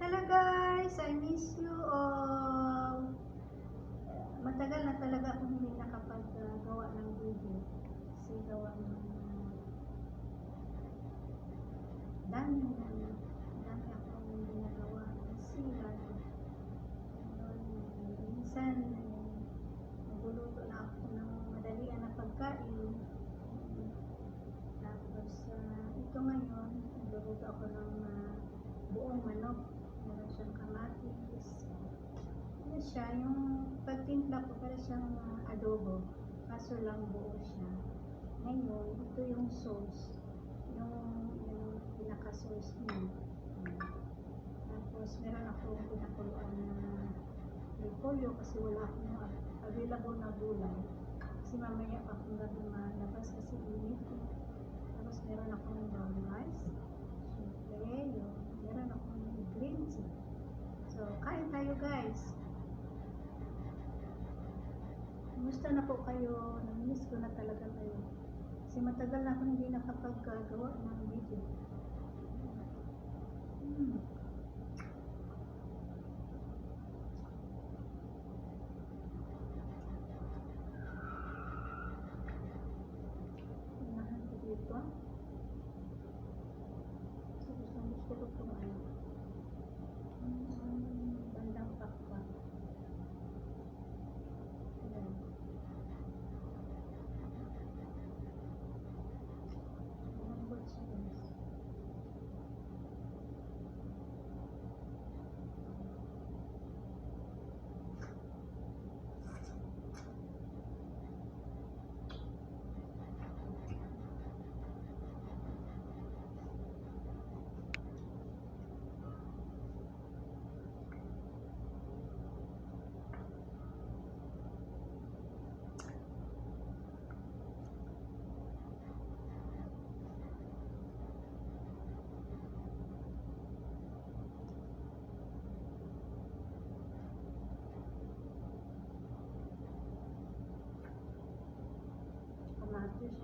Hello guys, I miss you all. Matagal na talaga akong hindi nakapag-gawa ng video. Kasi gawa ng dami akong hindi nagawa. Kasi lagi. Minsan, nagluluto na ako ng madalian na pagkain. Tapos, ito ngayon, nagluluto ako ng buong manok. Meron siyang kamatis. Ano siya, yung pagtimpla ko para siyang adobo. Kaso lang buo siya. Ngayon, ito yung sauce. Yung pinaka-sauce niya. Tapos, meron akong pinakuluan na repolyo kasi wala akong available na gulay. Kasi mamaya pa akong gabi malabas kasi init. Tapos, meron akong brown rice. Siyempre, meron akong green tea. So, kain tayo guys. Kumusta na po kayo? Namiss ko na talaga kayo. Kasi matagal na akong hindi nakapag-gawa ng video. Unahan ko dito. So, gusto ko kumain. Bandang pakpak. Ayan. Malambot siya guys. Kamatis.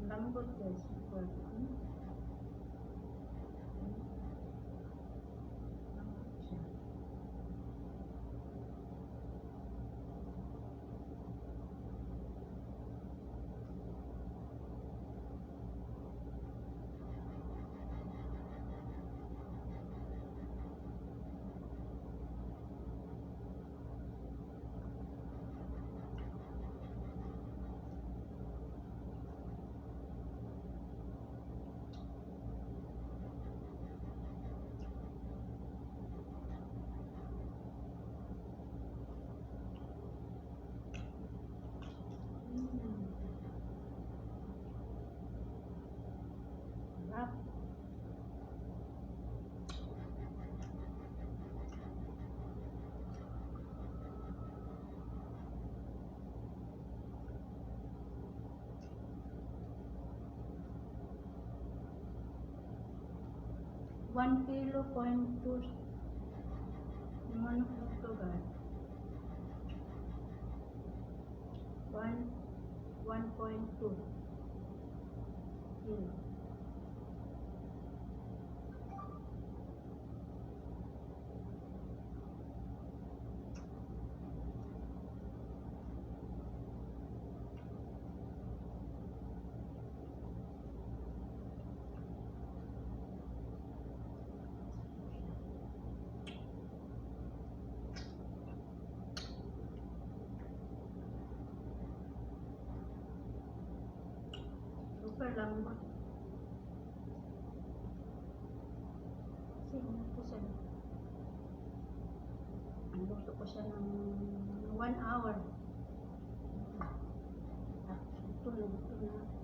Lambot guys. Sarap. One kilo point two. Yung manok nito guys. 1.2 kilo. super lambot. Kasi ano ko siya, luto ko siya ng 1 hour. Ito na.